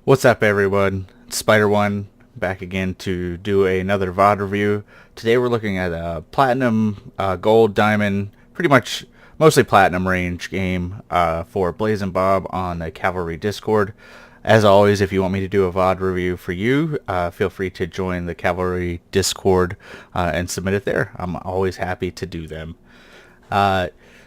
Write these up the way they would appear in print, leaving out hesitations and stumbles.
What's up, everyone? It's Spider1 back again to do another VoD review. Today we're looking at a Platinum, Gold, Diamond, pretty much mostly Platinum range game for BlazzinBob on the Cavalry Discord. As always, if you want me to do a VoD review for you, feel free to join the Cavalry Discord and submit it there. I'm always happy to do them.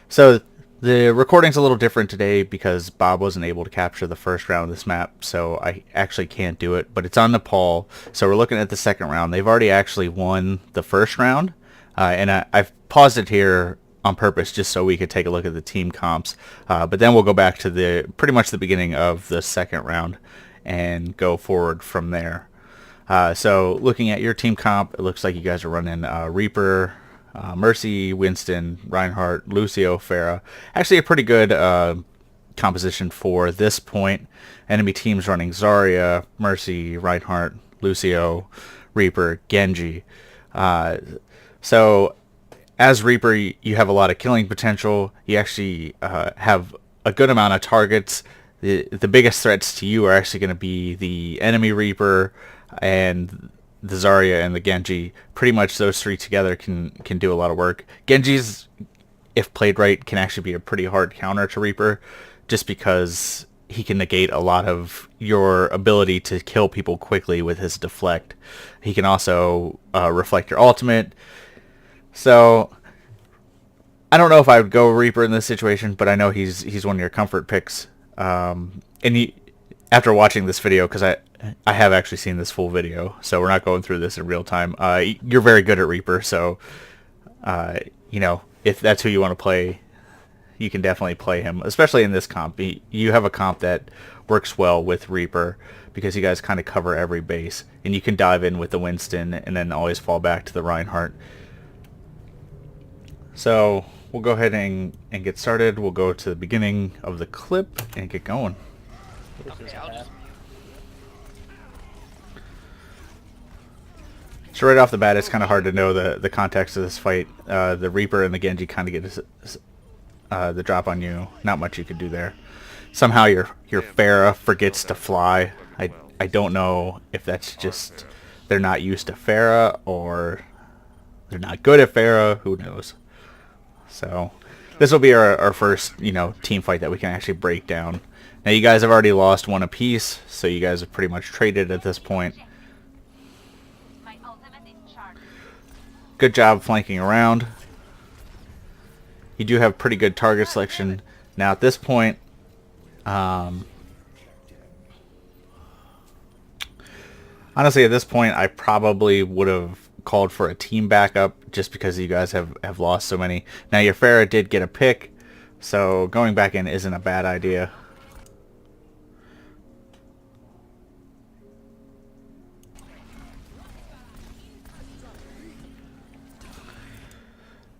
So the recording's a little different today because Bob wasn't able to capture the first round of this map, so I actually can't do it, but it's on Nepal, so we're looking at the second round. They've already actually won the first round, and I've paused it here on purpose just so we could take a look at the team comps, but then we'll go back to the pretty much the beginning of the second round and go forward from there. So looking at your team comp, it looks like you guys are running Reaper, Mercy, Winston, Reinhardt, Lucio, Pharah. Actually a pretty good composition for this point. Enemy teams running Zarya, Mercy, Reinhardt, Lucio, Reaper, Genji. So as Reaper, you have a lot of killing potential. You actually have a good amount of targets. The biggest threats to you are actually going to be the enemy Reaper and the Zarya and the Genji. Pretty much those three together can do a lot of work. Genji's, if played right, can actually be a pretty hard counter to Reaper, just because he can negate a lot of your ability to kill people quickly with his deflect. He can also reflect your ultimate. So I don't know if I would go Reaper in this situation, but I know he's one of your comfort picks. And after watching this video, because I have actually seen this full video, so we're not going through this in real time. You're very good at Reaper, so you know, if that's who you want to play, you can definitely play him, especially in this comp. You have a comp that works well with Reaper because you guys kind of cover every base, and you can dive in with the Winston and then always fall back to the Reinhardt. So we'll go ahead and get started. We'll go to the beginning of the clip and get going. Okay, I'll just So right off the bat, it's kind of hard to know the context of this fight. The Reaper and the Genji kind of get the drop on you. Not much you can do there. Somehow your Pharah forgets to fly. I don't know if that's just they're not used to Pharah or they're not good at Pharah. Who knows? So this will be our first, team fight that we can actually break down. Now you guys have already lost one apiece, so you guys have pretty much traded at this point. Good job flanking around. You do have pretty good target selection. Now at this point, honestly at this point I probably would have called for a team backup just because you guys have lost so many. Now your Pharah did get a pick, so going back in isn't a bad idea.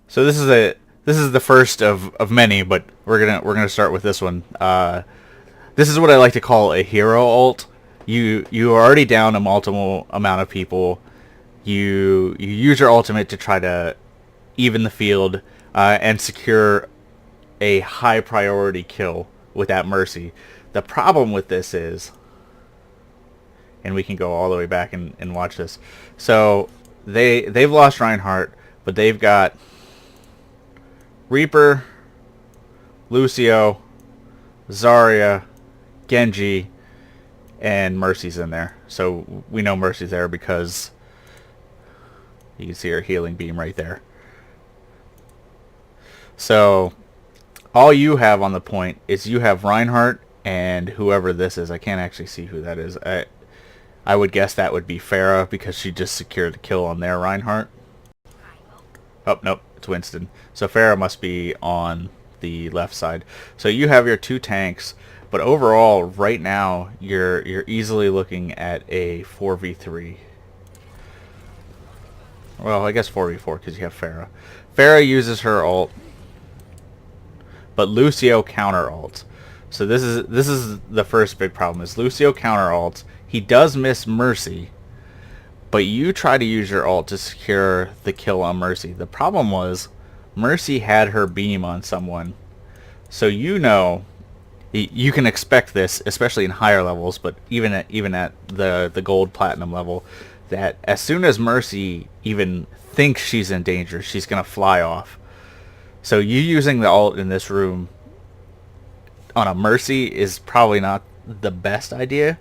So this is the first of many, but we're gonna start with this one. This is what I like to call a hero ult. You are already down a multiple amount of people. You use your ultimate to try to even the field and secure a high priority kill with that Mercy. The problem with this is, and we can go all the way back and watch this. So they've lost Reinhardt, but they've got Reaper, Lucio, Zarya, Genji, and Mercy's in there. So we know Mercy's there because you can see her healing beam right there. So all you have on the point is you have Reinhardt and whoever this is. I can't actually see who that is. I would guess that would be Pharah because she just secured the kill on their Reinhardt. Oh, nope, it's Winston. So Pharah must be on the left side. So you have your two tanks, but overall, right now, you're easily looking at a 4v3. Well, I guess 4v4 because you have Pharah. Pharah uses her ult, but Lucio counter ults. So this is the first big problem. Is Lucio counter ults. He does miss Mercy, but you try to use your ult to secure the kill on Mercy. The problem was Mercy had her beam on someone, so you You can expect this, especially in higher levels, but even at the gold platinum level, that as soon as Mercy even thinks she's in danger, she's gonna fly off. So you using the ult in this room on a Mercy is probably not the best idea,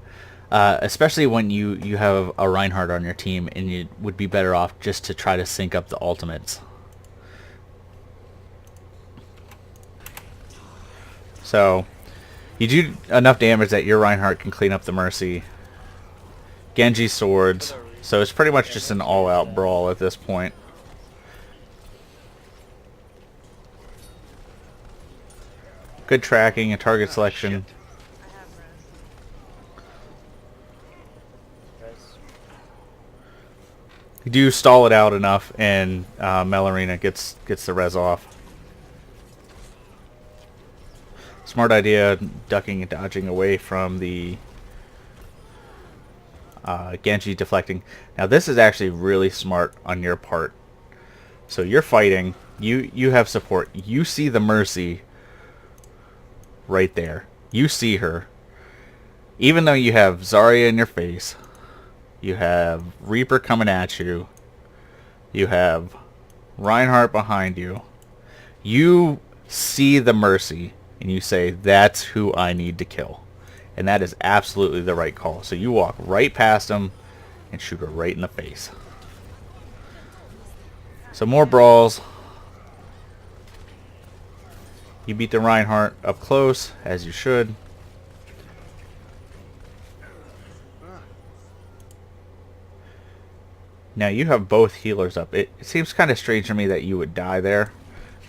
especially when you have a Reinhardt on your team, and you would be better off just to try to sync up the ultimates. So you do enough damage that your Reinhardt can clean up the Mercy. Genji swords. So it's pretty much just an all-out brawl at this point. Good tracking and target selection. You do stall it out enough, and Melorina gets the res off. Smart idea, ducking and dodging away from the Genji deflecting. Now this is actually really smart on your part. So you're fighting, you have support, you see the Mercy right there. You see her. Even though you have Zarya in your face, you have Reaper coming at you, you have Reinhardt behind you, you see the Mercy, and you say, that's who I need to kill. And that is absolutely the right call. So you walk right past him and shoot her right in the face. So more brawls. You beat the Reinhardt up close, as you should. Now you have both healers up. It seems kind of strange to me that you would die there,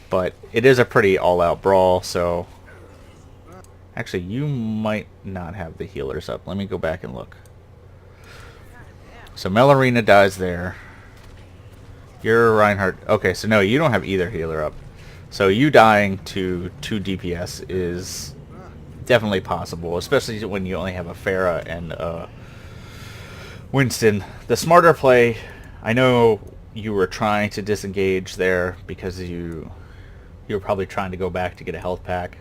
but it is a pretty all-out brawl, so... Actually, you might not have the healers up. Let me go back and look. So Melorina dies there. Your Reinhardt... Okay, so no, you don't have either healer up. So you dying to 2 DPS is definitely possible, especially when you only have a Pharah and Winston. The smarter play... I know you were trying to disengage there because you were probably trying to go back to get a health pack.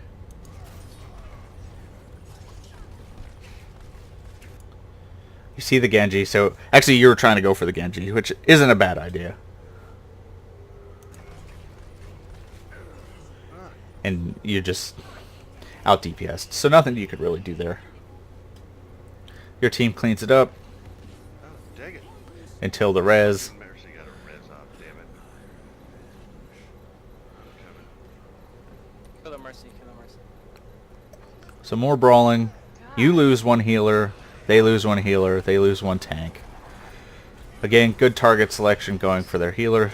You see the Genji, so actually you were trying to go for the Genji, which isn't a bad idea. And you just out DPS'd, so nothing you could really do there. Your team cleans it up until the res. Kill the Mercy, kill the Mercy. So more brawling. You lose one healer. They lose one healer. They lose one tank. Again, good target selection going for their healer.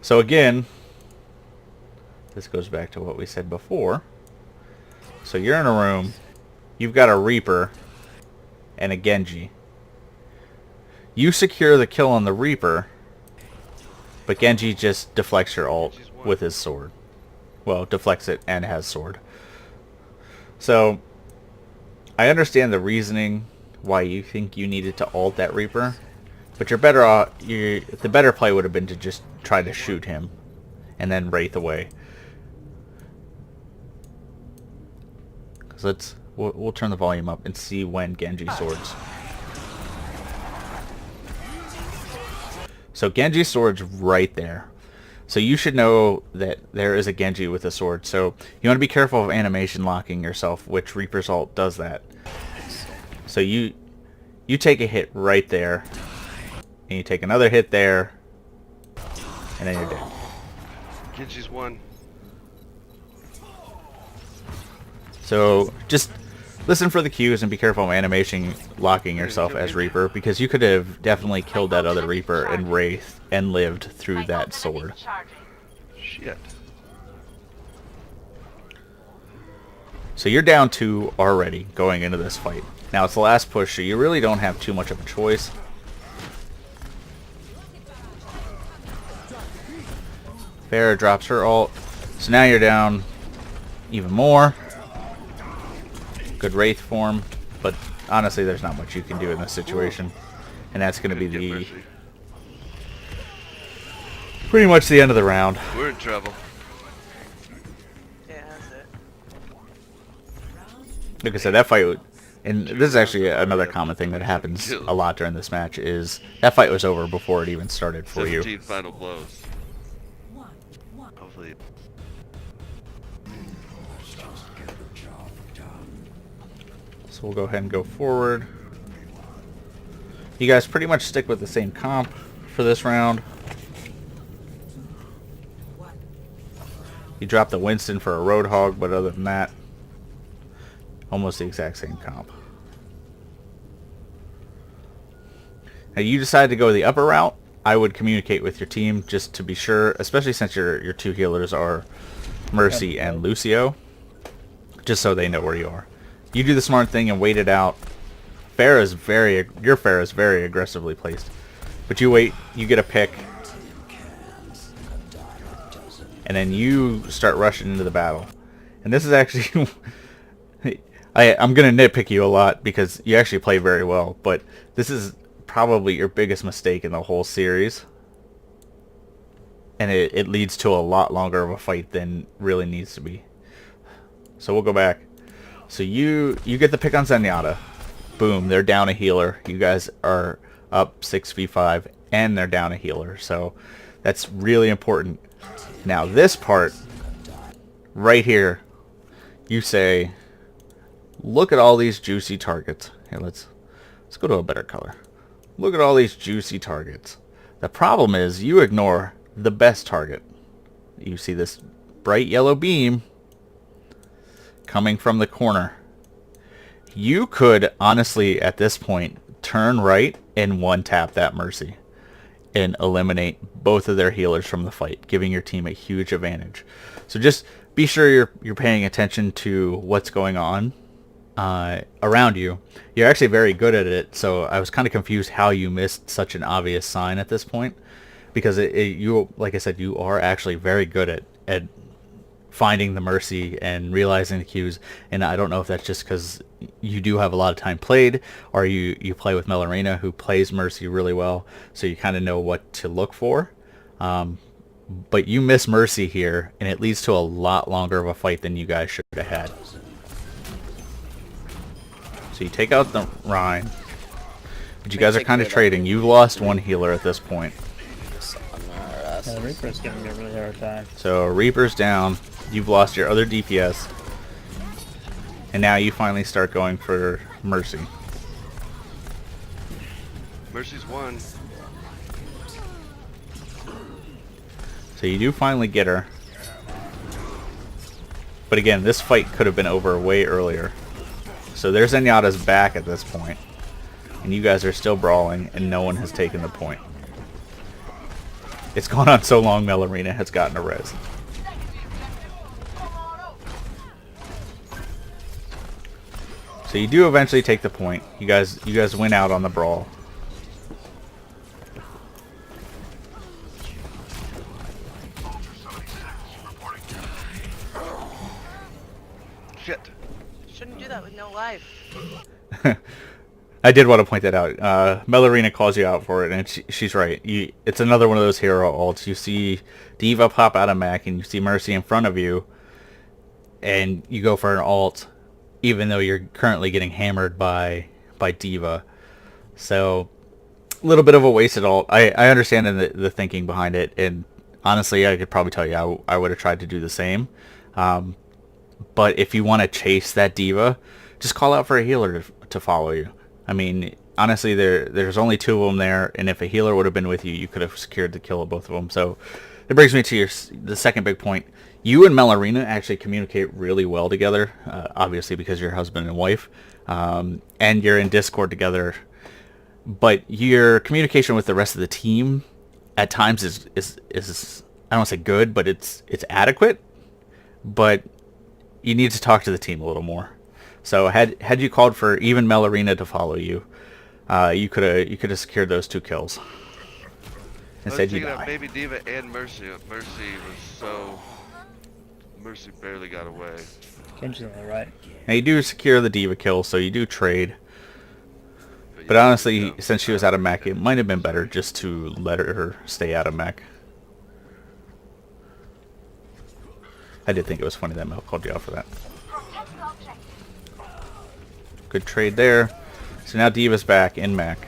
So again, this goes back to what we said before. So you're in a room. You've got a Reaper and a Genji. You secure the kill on the Reaper, but Genji just deflects your ult with his sword. Well, deflects it and has sword. So, I understand the reasoning why you think you needed to ult that Reaper, but you're better off. The better play would have been to just try to shoot him, and then wraith away. Cause we'll turn the volume up and see when Genji swords. So Genji sword's right there. So you should know that there is a Genji with a sword. So you want to be careful of animation locking yourself, which Reaper's ult does that. So you take a hit right there, and you take another hit there, and then you're dead. Genji's one. So just listen for the cues and be careful of animation locking yourself as Reaper, because you could have definitely killed that other Reaper and wraith and lived through that sword. Shit. So you're down 2 already going into this fight. Now it's the last push, so you really don't have too much of a choice. Pharah drops her ult. So now you're down even more. Good wraith form, but honestly there's not much you can do in this situation. And that's going to be pretty much the end of the round. We're in trouble. like I said, that fight, and this is actually another common thing that happens a lot during this match, is that fight was over before it even started for you. 17 final blows. Hopefully. So we'll go ahead and go forward. You guys pretty much stick with the same comp for this round. You drop the Winston for a Roadhog, but other than that, almost the exact same comp. Now you decide to go the upper route. I would communicate with your team just to be sure, especially since your two healers are Mercy and Lucio, just so they know where you are. You do the smart thing and wait it out. Your Pharah is very aggressively placed, but you wait. You get a pick, and then you start rushing into the battle. And this is actually, I'm gonna nitpick you a lot because you actually play very well, but this is probably your biggest mistake in the whole series, and it leads to a lot longer of a fight than really needs to be. So we'll go back. So you get the pick on Zenyatta. Boom, they're down a healer. You guys are up 6v5 and they're down a healer, so that's really important. Now this part right here, you say, look at all these juicy targets. Here, let's go to a better color. Look at all these juicy targets. The problem is you ignore the best target. You see this bright yellow beam coming from the corner. You could honestly at this point turn right and one tap that Mercy and eliminate both of their healers from the fight, giving your team a huge advantage. So just be sure you're paying attention to what's going on around you. You're actually very good at it, so I was kind of confused how you missed such an obvious sign at this point, because you, like I said, you are actually very good at finding the Mercy and realizing the cues. And I don't know if that's just because you do have a lot of time played, or you play with Melarina, who plays Mercy really well, so you kind of know what to look for. But you miss Mercy here, and it leads to a lot longer of a fight than you guys should have had. So you take out the Rhine, but you guys are kind of trading. You've lost one healer at this point. The Reaper's giving me a really hard time. So Reaper's down. You've lost your other DPS. And now you finally start going for Mercy. Mercy's one. So you do finally get her. But again, this fight could have been over way earlier. So there's Zenyatta's back at this point. And you guys are still brawling, and no one has taken the point. It's gone on so long, Melarina has gotten a res. So you do eventually take the point. You guys win out on the brawl. Shit. Shouldn't do that with no life. I did want to point that out. Melarina calls you out for it, and she's right. It's another one of those hero ults. You see D.Va pop out of mech, and you see Mercy in front of you, and you go for an ult, even though you're currently getting hammered by D.Va. So, a little bit of a wasted ult. I understand the thinking behind it, and honestly, I could probably tell you I would have tried to do the same. But if you want to chase that D.Va, just call out for a healer to follow you. I mean, honestly, there's only two of them there, and if a healer would have been with you, you could have secured the kill of both of them. So it brings me to the second big point. You and Melarina actually communicate really well together, obviously because you're husband and wife, and you're in Discord together. But your communication with the rest of the team at times is I don't want to say good, but it's adequate. But you need to talk to the team a little more. So had you called for even Melarina to follow you, you could have secured those 2 kills. Instead you die. Baby D.Va and Mercy. Mercy barely got away. Genji's on the right. Now you do secure the D.Va kill, so you do trade. But honestly, since she was out of mech, it might have been better just to let her stay out of mech. I did think it was funny that Mel called you out for that. Good trade there. So now D.Va's back in mech.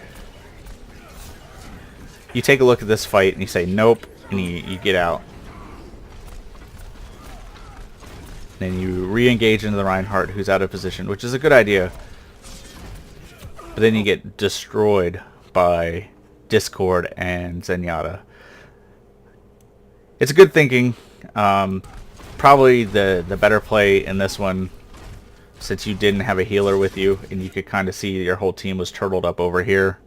You take a look at this fight and you say nope, and you get out. Then you re-engage into the Reinhardt, who's out of position, which is a good idea. But then you get destroyed by Discord and Zenyatta. It's good thinking. Probably the better play in this one, since you didn't have a healer with you and you could kind of see your whole team was turtled up over here,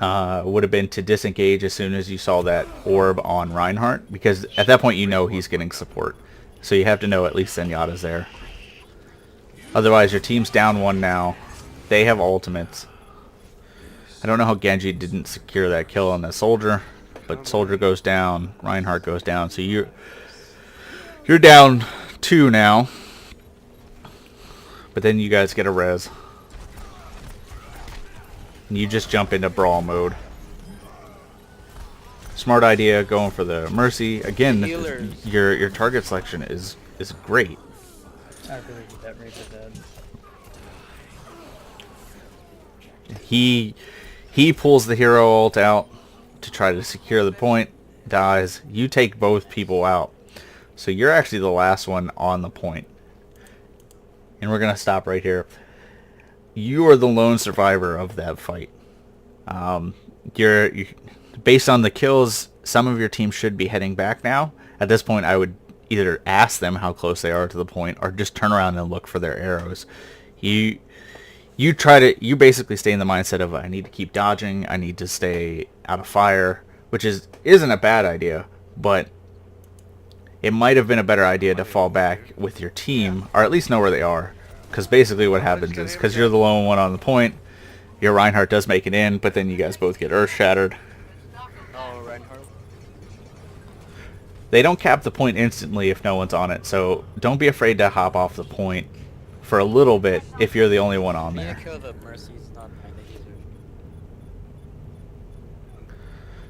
would have been to disengage as soon as you saw that orb on Reinhardt, because at that point you know he's getting support. So you have to know at least Zenyatta's there. Otherwise your team's down one now. They have ultimates. I don't know how Genji didn't secure that kill on the soldier, but soldier goes down, Reinhardt goes down, so you're down 2 now. But then you guys get a res. And you just jump into brawl mode. Smart idea, going for the Mercy. Again, your target selection is great. I really did that Reaper dead. He pulls the hero ult out to try to secure the point, dies. You take both people out. So you're actually the last one on the point. And we're going to stop right here. You are the lone survivor of that fight. You based on the kills, some of your team should be heading back now. At this point, I would either ask them how close they are to the point or just turn around and look for their arrows. You basically stay in the mindset of, I need to keep dodging, I need to stay out of fire, which isn't a bad idea, but it might have been a better idea to fall back with your team, or at least know where they are. Because basically what happens is, because you're the lone one on the point, your Reinhardt does make it in, but then you guys both get earth shattered. Oh, Reinhardt. They don't cap the point instantly if no one's on it, so don't be afraid to hop off the point for a little bit if you're the only one on there. Kill the Mercy's not kinda easier.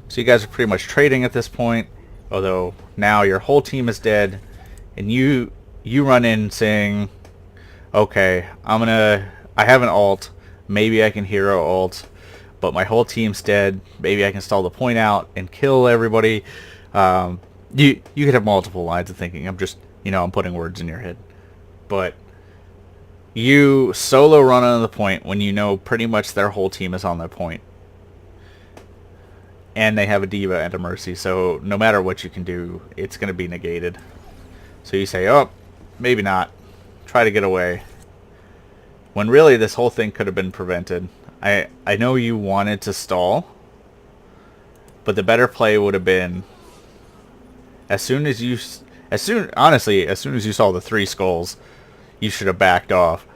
So you guys are pretty much trading at this point, although now your whole team is dead, and you run in saying, okay, I have an ult, maybe I can hero ult, but my whole team's dead, maybe I can stall the point out and kill everybody. You could have multiple lines of thinking. I'm just, I'm putting words in your head. But you solo run on the point when you know pretty much their whole team is on that point. And they have a D.Va and a Mercy, so no matter what you can do, it's going to be negated. So you say, oh, maybe not. Try to get away. When really this whole thing could have been prevented. I know you wanted to stall, but the better play would have been, as soon as you saw the 3 skulls, you should have backed off.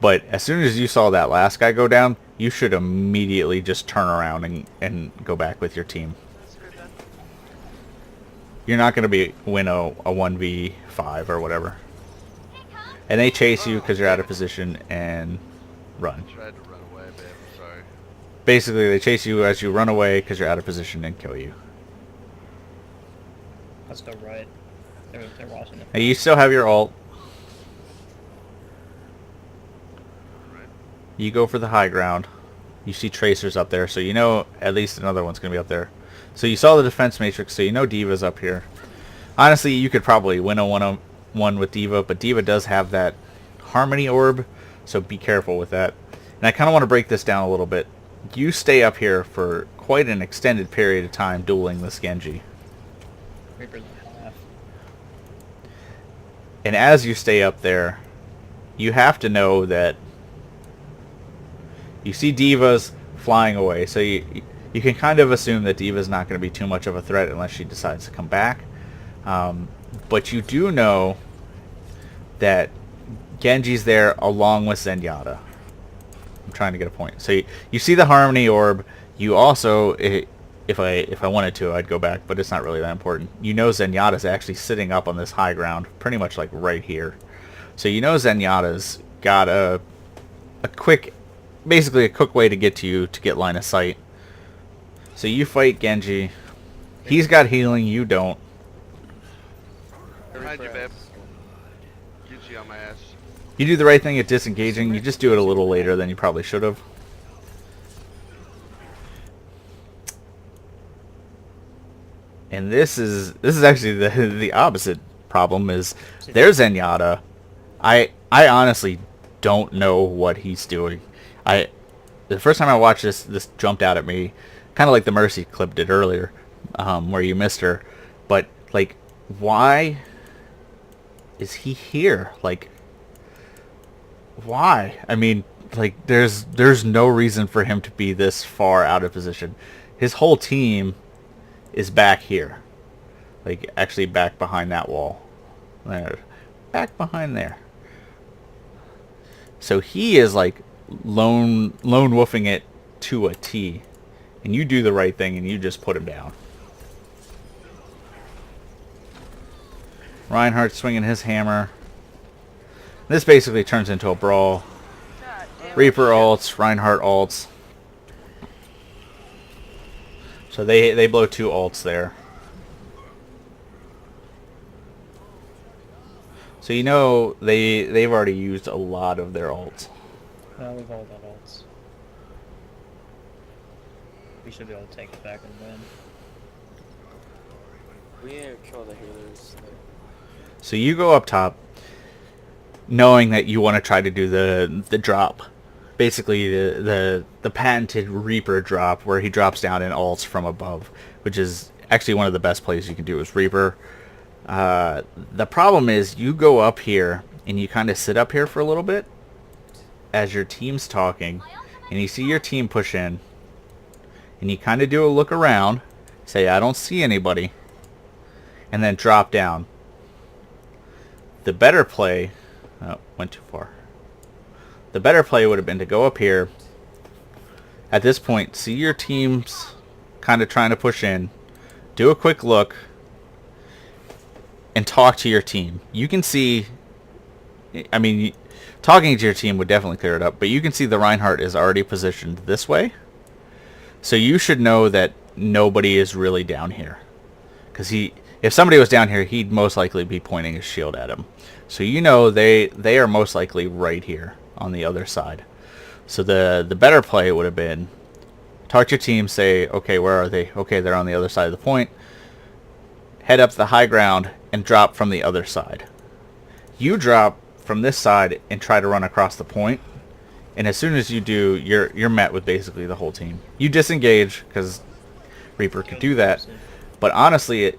But as soon as you saw that last guy go down, you should immediately just turn around and go back with your team. You're not going to win a 1v5 or whatever. And they chase you because you're out of position and run. I tried to run away, babe. I'm sorry. Basically, they chase you as you run away because you're out of position and kill you. Let's go right. They're watching it. And you still have your ult. You go for the high ground. You see tracers up there, so you know at least another one's going to be up there. So you saw the defense matrix, so you know D.Va's up here. Honestly, you could probably win a 1-on-1 with D.Va, but D.Va does have that harmony orb, so be careful with that. And I kind of want to break this down a little bit. You stay up here for quite an extended period of time dueling this Genji. Reaper's half. And as you stay up there, you have to know that you see D.Va's flying away, so you can kind of assume that D.Va's not going to be too much of a threat unless she decides to come back. But you do know that Genji's there along with Zenyatta. I'm trying to get a point. So you see the harmony orb. You also, if I wanted to, I'd go back, but it's not really that important. You know Zenyatta's actually sitting up on this high ground, pretty much like right here. So you know Zenyatta's got a quick, basically a quick way to get to you to get line of sight. So you fight Genji. He's got healing, you don't. Behind you, babe. Genji on my ass. You do the right thing at disengaging. You just do it a little later than you probably should have. And this is actually the opposite problem. Is there's Zenyatta. I honestly don't know what he's doing. The first time I watched this jumped out at me, kind of like the Mercy clip did earlier, where you missed her. But like, why is he here? Like, why? I mean, like, there's no reason for him to be this far out of position. His whole team is back here, like actually back behind that wall, there, back behind there. So he is like lone wolfing it to a T, and you do the right thing and you just put him down. Reinhardt swinging his hammer. This basically turns into a brawl. Reaper ults, Reinhardt ults. So they blow 2 ults there. So you know they've already used a lot of their ults. No, we've all got ults. We should be able to take it back and win. We need to kill the healers. So you go up top, knowing that you want to try to do the drop, basically the patented Reaper drop, where he drops down and ults from above, which is actually one of the best plays you can do as Reaper. The problem is you go up here and you kind of sit up here for a little bit as your team's talking, and you see your team push in, and you kind of do a look around, say I don't see anybody, and then drop down. The better play, oh, went too far. The better play would have been to go up here. At this point, see your team's kind of trying to push in. Do a quick look. And talk to your team. You can see... I mean, talking to your team would definitely clear it up. But you can see the Reinhardt is already positioned this way. So you should know that nobody is really down here. Because if somebody was down here, he'd most likely be pointing his shield at him. So you know they are most likely right here on the other side. So the better play would have been talk to your team, say, okay, where are they? Okay, they're on the other side of the point. Head up the high ground and drop from the other side. You drop from this side and try to run across the point. And as soon as you do, you're met with basically the whole team. You disengage because Reaper could do that. But honestly,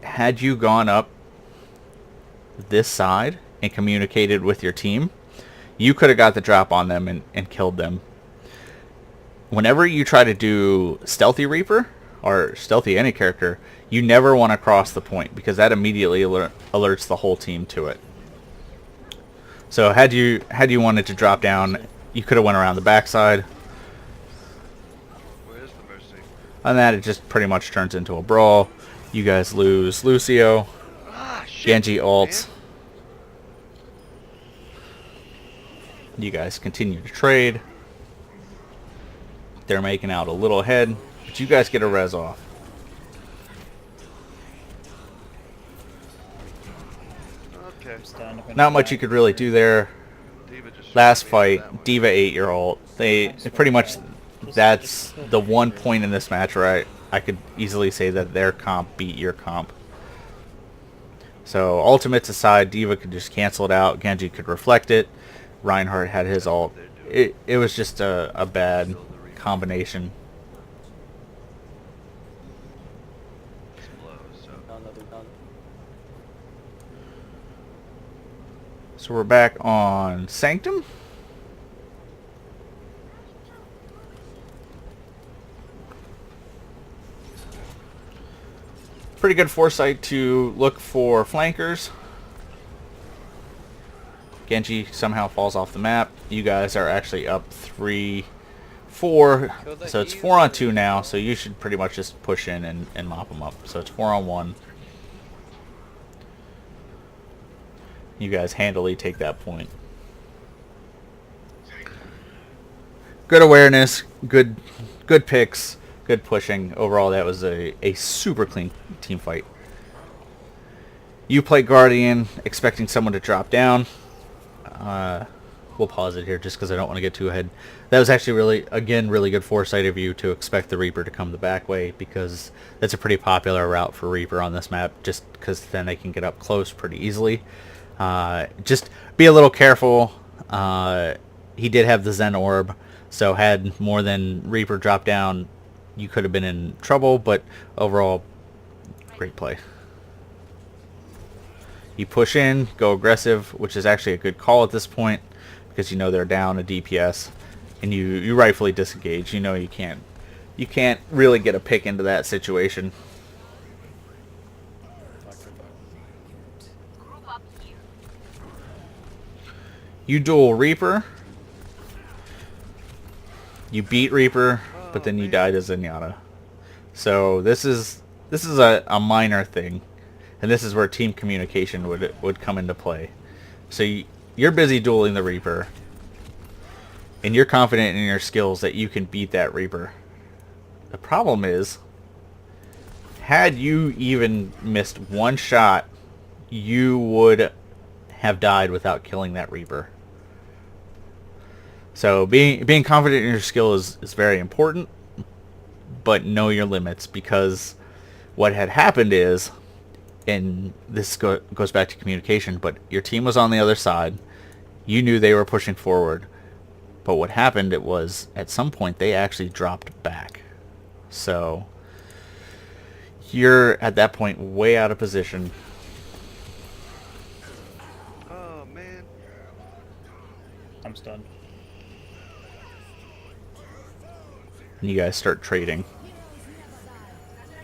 had you gone up this side and communicated with your team, you could have got the drop on them and killed them. Whenever you try to do stealthy Reaper, or stealthy any character, you never want to cross the point, because that immediately alerts the whole team to it. So had you wanted to drop down, you could have went around the backside. Where's the Mercy? On that, it just pretty much turns into a brawl. You guys lose Lucio. Ah, shit, Genji ults. man. You guys continue to trade. They're making out a little ahead, but you guys get a res off. Okay. Not much you could really do there. Diva just Last shot me fight, that one. Diva ate your ult. They pretty much, that's the one point in this match where I could easily say that their comp beat your comp. So ultimates aside, Diva could just cancel it out. Genji could reflect it. Reinhardt had his ult. It was just a bad combination. It's low, so. So we're back on Sanctum. Pretty good foresight to look for flankers. Genji somehow falls off the map. You guys are actually up 3-4. So it's 4-on-2 now, so you should pretty much just push in and mop them up. So it's 4-on-1. You guys handily take that point. Good awareness, good picks, good pushing. Overall, that was a super clean team fight. You play Guardian, expecting someone to drop down. we'll pause it here just because I don't want to get too ahead. That was actually really good foresight of you to expect the Reaper to come the back way, because that's a pretty popular route for Reaper on this map, just because then they can get up close pretty easily. Just be a little careful. He did have the Zen Orb, so had more than Reaper drop down, you could have been in trouble, but overall, great play. You push in, go aggressive, which is actually a good call at this point, because you know they're down a DPS, and you rightfully disengage. You know you can't really get a pick into that situation. You duel Reaper. You beat Reaper, but then you die to Zenyatta. So this is a minor thing, and this is where team communication would come into play. So you're busy dueling the Reaper, and you're confident in your skills that you can beat that Reaper. The problem is, had you even missed one shot, you would have died without killing that Reaper. So being confident in your skill is very important, but know your limits, because what had happened is, and this goes back to communication, but your team was on the other side. You knew they were pushing forward, but what happened, it was at some point they actually dropped back. So you're at that point way out of position. Oh man. I'm stunned. And you guys start trading.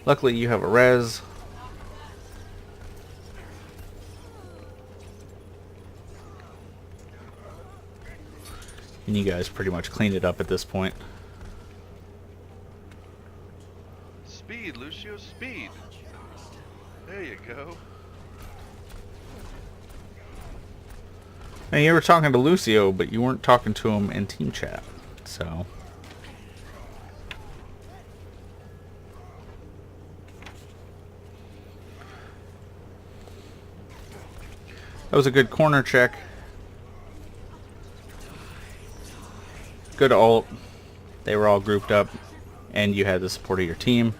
Luckily you have a res. And you guys pretty much cleaned it up at this point. Speed, Lucio, speed. There you go. And you were talking to Lucio, but you weren't talking to him in team chat. So that was a good corner check. Good ult. They were all grouped up, and you had the support of your team.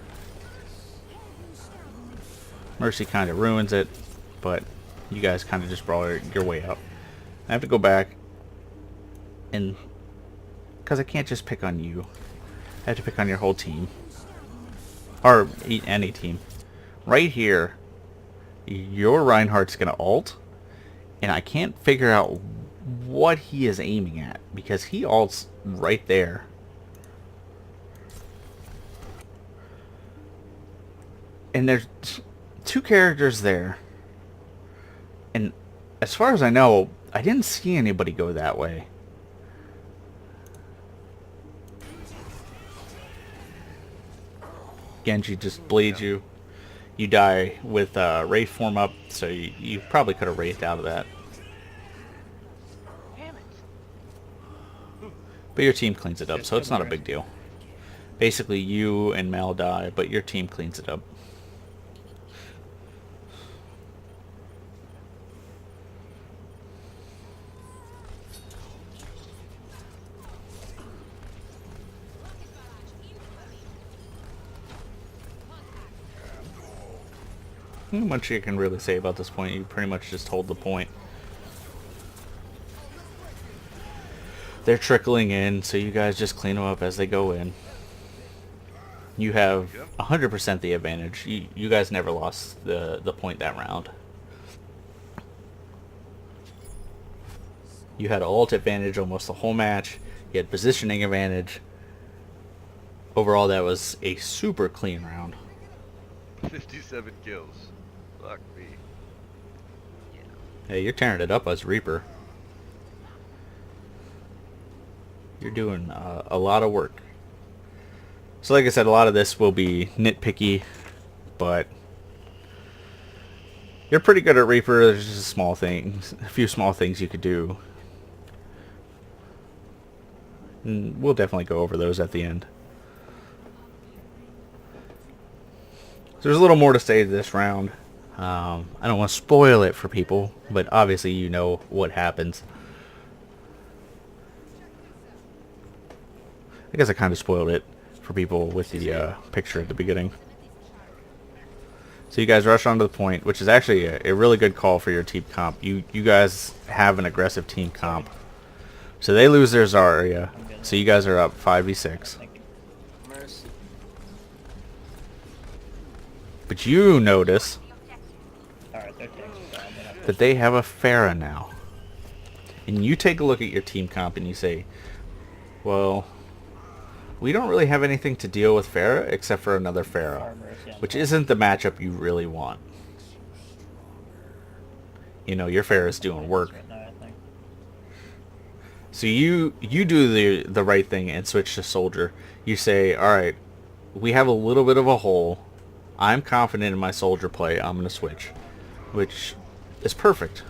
Mercy kind of ruins it, but you guys kind of just brought your way out. I have to go back, and because I can't just pick on you, I have to pick on your whole team, or any team. Right here, your Reinhardt's gonna ult, and I can't figure out what he is aiming at, because he ults right there. And there's two characters there, and as far as I know, I didn't see anybody go that way. Genji just bleeds you. You die with Wraith form up, so you probably could have Wraithed out of that. Damn it. But your team cleans it up, so it's not a big deal. Basically, you and Mel die, but your team cleans it up. Not much you can really say about this point. You pretty much just hold the point. They're trickling in, so you guys just clean them up as they go in. You have 100% the advantage. You guys never lost the point that round. You had ult advantage almost the whole match. You had positioning advantage. Overall, that was a super clean round. 57 kills. Fuck me. Hey, you're tearing it up as Reaper. You're doing a lot of work. So like I said, a lot of this will be nitpicky, but you're pretty good at Reaper. There's just small things, a few small things you could do. And we'll definitely go over those at the end. So there's a little more to say to this round. I don't want to spoil it for people, but obviously you know what happens. I guess I kind of spoiled it for people with the picture at the beginning. So you guys rush onto the point, which is actually a really good call for your team comp. You guys have an aggressive team comp. So they lose their Zarya. So you guys are up 5v6. Mercy. But you notice Alright, they're taking it down. that they have a Pharah now. And you take a look at your team comp and you say, well, we don't really have anything to deal with Pharah except for another Pharah, which isn't the matchup you really want. You know, your Pharah is doing work. So you do the right thing and switch to soldier. You say, alright, we have a little bit of a hole. I'm confident in my soldier play. I'm going to switch. Which is perfect.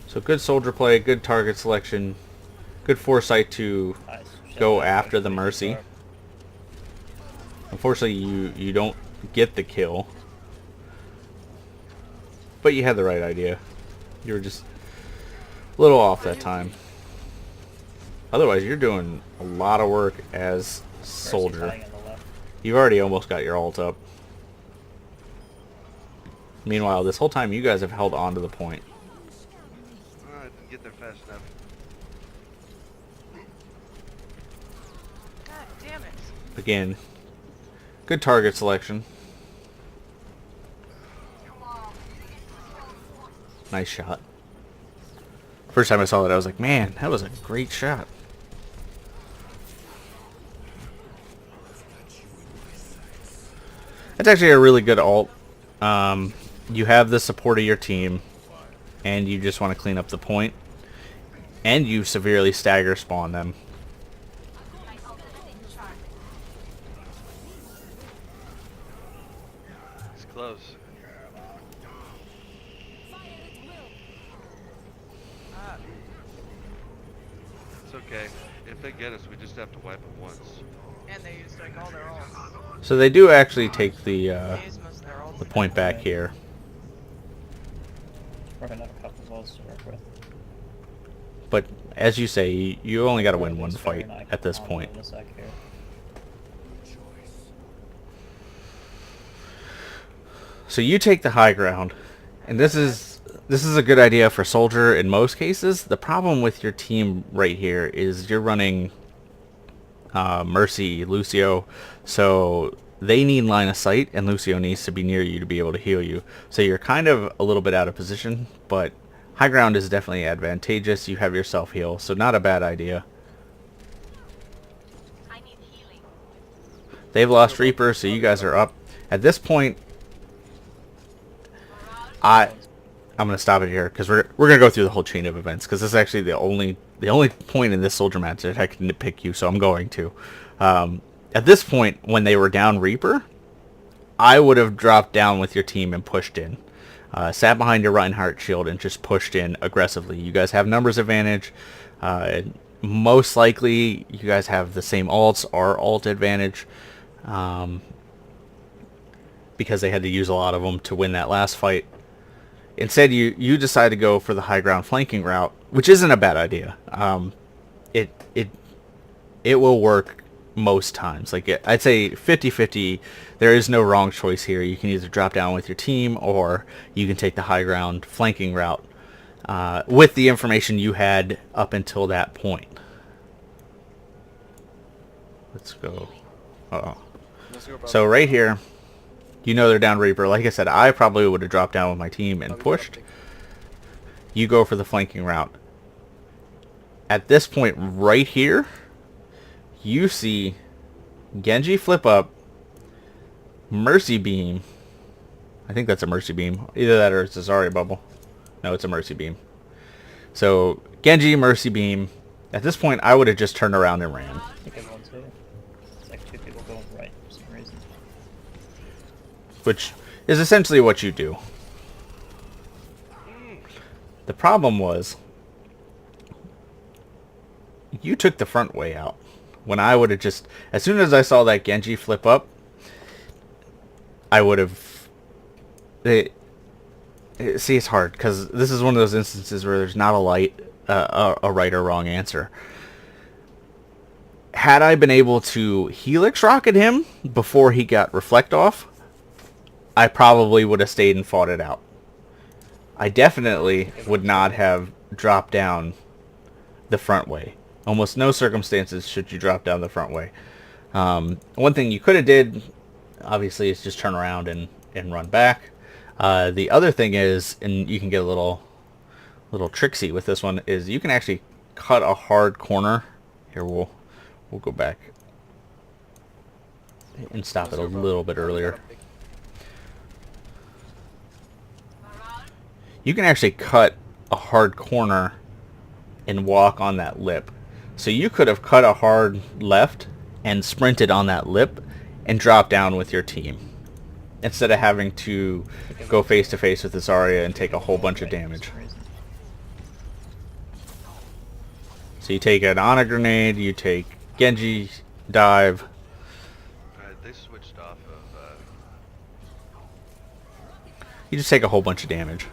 So good soldier play, good target selection, good foresight to go after the Mercy. Unfortunately, you don't get the kill. But you had the right idea. You were just a little off that time. Otherwise, you're doing a lot of work as soldier. You've already almost got your ult up. Meanwhile, this whole time you guys have held on to the point. I didn't get there fast enough. God damn it. Again, good target selection. Nice shot. First time I saw that, I was like, man, that was a great shot. It's actually a really good ult. You have the support of your team, and you just want to clean up the point, and you severely stagger spawn them. It's close. It's okay. If they get us, we just have to wipe them once. And they used like all their ults. So they do actually take They the used most of their ults. point back here. We're gonna have a couple of votes to work with. But as you say, you only got to win one fight at this point. So you take the high ground, and this is a good idea for soldier in most cases. The problem with your team right here is you're running Mercy, Lucio, so they need line of sight, and Lucio needs to be near you to be able to heal you. So you're kind of a little bit out of position, but high ground is definitely advantageous. You have your self heal, so not a bad idea. I need healing. They've lost Reaper, so you guys are up. At this point, I'm gonna stop it here because we're gonna go through the whole chain of events, because this is actually the only point in this soldier match that I can nitpick you, so I'm going to. At this point, when they were down Reaper, I would have dropped down with your team and pushed in. Sat behind your Reinhardt shield and just pushed in aggressively. You guys have numbers advantage. Most likely, you guys have the same ults or ult advantage. Because they had to use a lot of them to win that last fight. Instead, you decide to go for the high ground flanking route, which isn't a bad idea. It will work most times. Like I'd say 50-50. There is no wrong choice here. You can either drop down with your team, or you can take the high ground flanking route with the information you had up until that point. Let's go. So right here, you know they're down Reaper. Like I said, I probably would have dropped down with my team and pushed. You go for the flanking route. At this point right here, you see Genji flip up, Mercy beam. I think that's a Mercy beam. Either that or it's a Zarya bubble. No, it's a Mercy beam. So Genji, Mercy beam. At this point, I would have just turned around and ran. I think everyone's here. It's like two people going right for some reason. Which is essentially what you do. The problem was, you took the front way out. When I would have just, as soon as I saw that Genji flip up, I would have... See, it's hard, because this is one of those instances where there's not a right or wrong answer. Had I been able to Helix Rocket him before he got Reflect off, I probably would have stayed and fought it out. I definitely would not have dropped down the front way. Almost no circumstances should you drop down the front way. One thing you could have did, obviously, is just turn around and run back. The other thing is, and you can get a little tricksy with this one, is you can actually cut a hard corner. Here, we'll go back and stop it a little bit earlier. You can actually cut a hard corner and walk on that lip. So you could have cut a hard left and sprinted on that lip and dropped down with your team, instead of having to go face to face with this Arya and take a whole bunch of damage. So you take an Ana grenade, you take Genji dive. Alright, they switched off of, You just take a whole bunch of damage.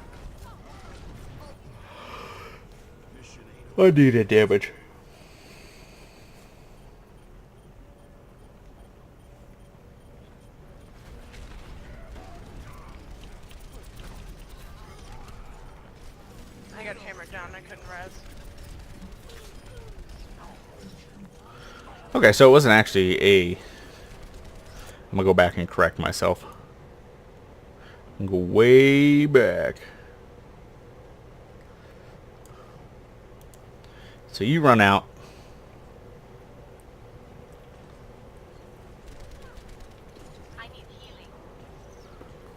Unneeded damage. I got hammered down. I couldn't res. Okay, so it wasn't actually a... I'm gonna go back and correct myself. Go way back. So you run out. I need healing.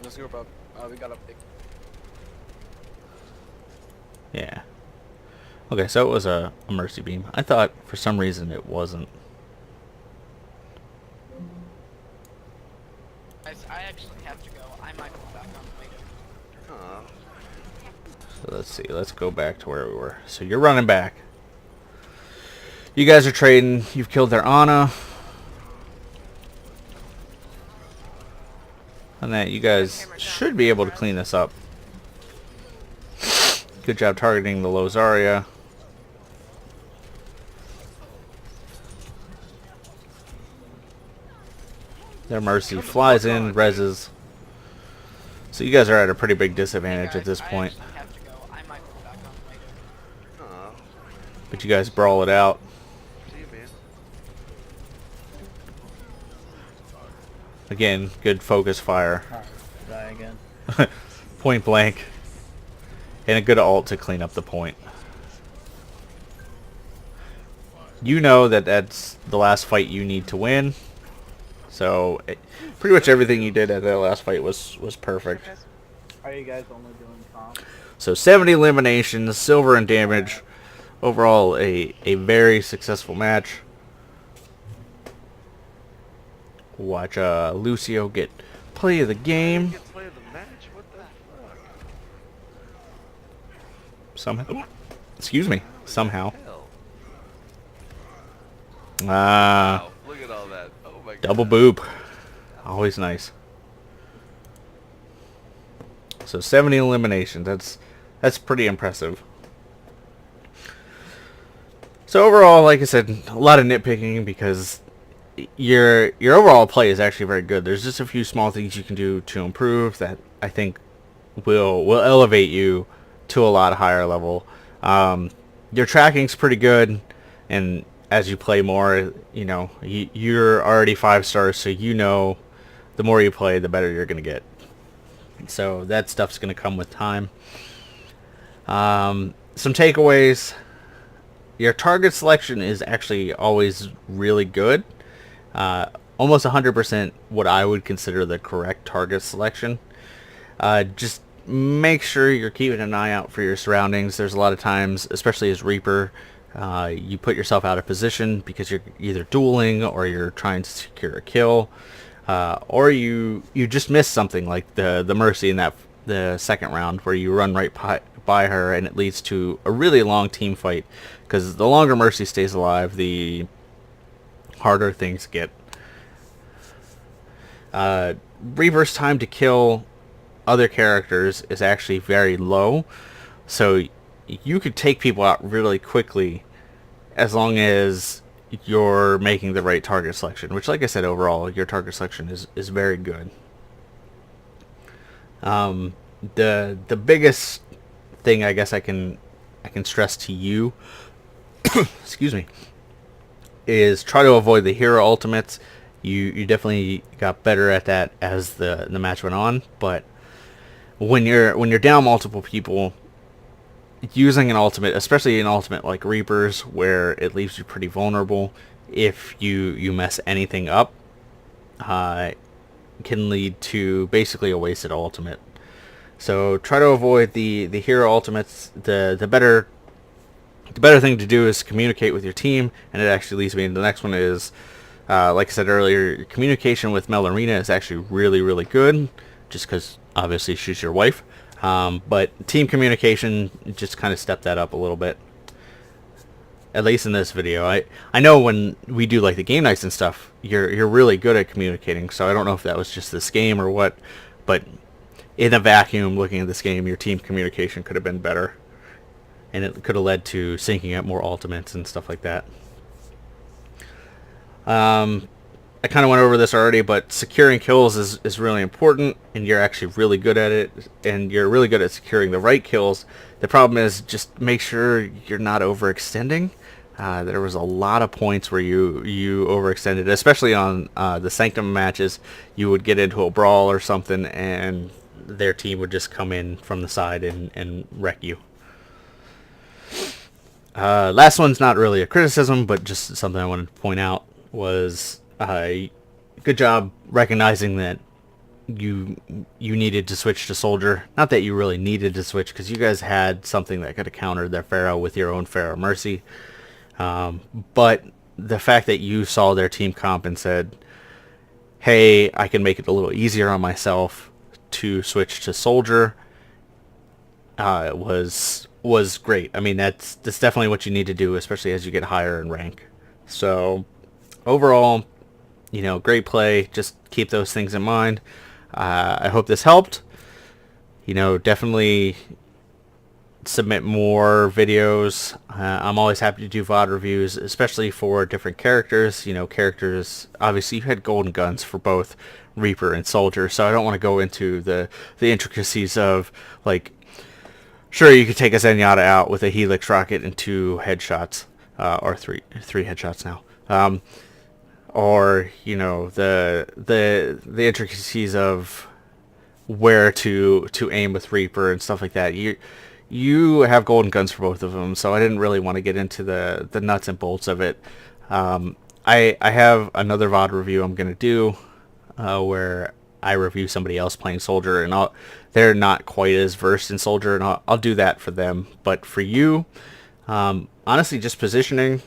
Let's go, bro. We got a pick. Yeah. Okay, so it was a mercy beam. I thought for some reason it wasn't. I actually have to go. I might go back on later. So let's see. Let's go back to where we were. So you're running back. You guys are trading. You've killed their Ana. And that you guys should be able to clean this up. Good job targeting the low Zarya. Their Mercy flies in, reses. So you guys are at a pretty big disadvantage at this point. I have to go. I might go back on later. But you guys brawl it out. see you, man. Again, good focus fire. Alright, die again. Point blank. And a good ult to clean up the point. You know that that's the last fight you need to win. So, pretty much everything you did at that last fight was perfect. Are you guys only doing comp? So 70 eliminations, silver in damage. Overall, a very successful match. Watch Lucio get play of the game. Get play of the match? What the fuck? Somehow. Excuse me. Somehow. Hell. Ah, Wow, look at all that. Oh my god. double boop. Always nice. So 70 eliminations. That's pretty impressive. So overall, like I said, a lot of nitpicking because your overall play is actually very good. There's just a few small things you can do to improve that I think will elevate you to a lot higher level. Your tracking's pretty good, and as you play more, you know, you're already 5 stars, so you know the more you play, the better you're going to get. So that stuff's going to come with time. Some takeaways. Your target selection is actually always really good. Almost 100% what I would consider the correct target selection. Just make sure you're keeping an eye out for your surroundings. There's a lot of times, especially as Reaper, you put yourself out of position because you're either dueling or you're trying to secure a kill, or you just miss something like the Mercy in the second round where you run right by her and it leads to a really long team fight, because the longer Mercy stays alive, the harder things get. Reaper's time to kill other characters is actually very low, so you could take people out really quickly as long as you're making the right target selection, which, like I said, overall your target selection is very good. The biggest thing I guess I can stress to you excuse me, is try to avoid the hero ultimates. You definitely got better at that as the match went on, but when you're down multiple people, using an ultimate, especially an ultimate like Reaper's, where it leaves you pretty vulnerable if you mess anything up, can lead to basically a wasted ultimate. So try to avoid the hero ultimates. The better thing to do is communicate with your team, and it actually leads me into the next one is, like I said earlier, communication with Melorina is actually really, really good, just because obviously she's your wife. But team communication, just kind of step that up a little bit. At least in this video. I know when we do like the game nights and stuff, you're really good at communicating, so I don't know if that was just this game or what, but in a vacuum, looking at this game, your team communication could have been better. And it could have led to syncing up more ultimates and stuff like that. I kind of went over this already, but securing kills is really important, and you're actually really good at it, and you're really good at securing the right kills. The problem is just make sure you're not overextending. There was a lot of points where you overextended, especially on the Sanctum matches. You would get into a brawl or something, and their team would just come in from the side and wreck you. Last one's not really a criticism, but just something I wanted to point out was good job recognizing that you needed to switch to Soldier. Not that you really needed to switch, because you guys had something that could have countered their Pharaoh with your own Pharaoh Mercy. But the fact that you saw their team comp and said, hey, I can make it a little easier on myself to switch to Soldier, was great. I mean, that's definitely what you need to do, especially as you get higher in rank. So overall, great play. Just keep those things in mind. I hope this helped. Definitely submit more videos. I'm always happy to do VoD reviews, especially for different characters. Characters, obviously you had golden guns for both Reaper and Soldier, so I don't want to go into the intricacies of, like, sure, you could take a Zenyatta out with a Helix rocket and 2 headshots, or three headshots now. Or the intricacies of where to aim with Reaper and stuff like that. You have golden guns for both of them, so I didn't really want to get into the nuts and bolts of it. I have another VoD review I'm gonna do where I review somebody else playing Soldier, and they're not quite as versed in Soldier, and I'll do that for them. But for you, honestly, just positioning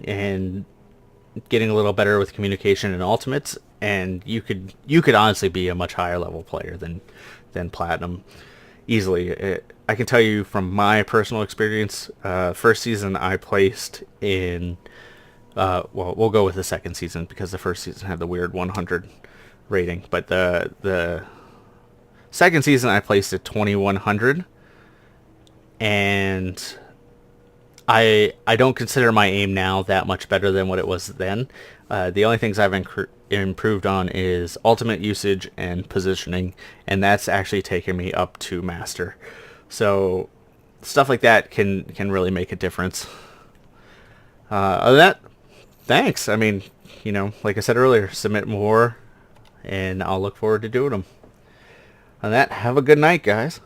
and getting a little better with communication and ultimates, and you could honestly be a much higher level player than Platinum easily. I can tell you from my personal experience, first season I placed in, well, we'll go with the second season because the first season had the weird 100 rating, but the second season I placed at 2100, and I don't consider my aim now that much better than what it was then. The only things I've improved on is ultimate usage and positioning, and that's actually taken me up to master. So stuff like that can really make a difference. Other than that, thanks. I mean, like I said earlier, submit more, and I'll look forward to doing them. On that, have a good night, guys.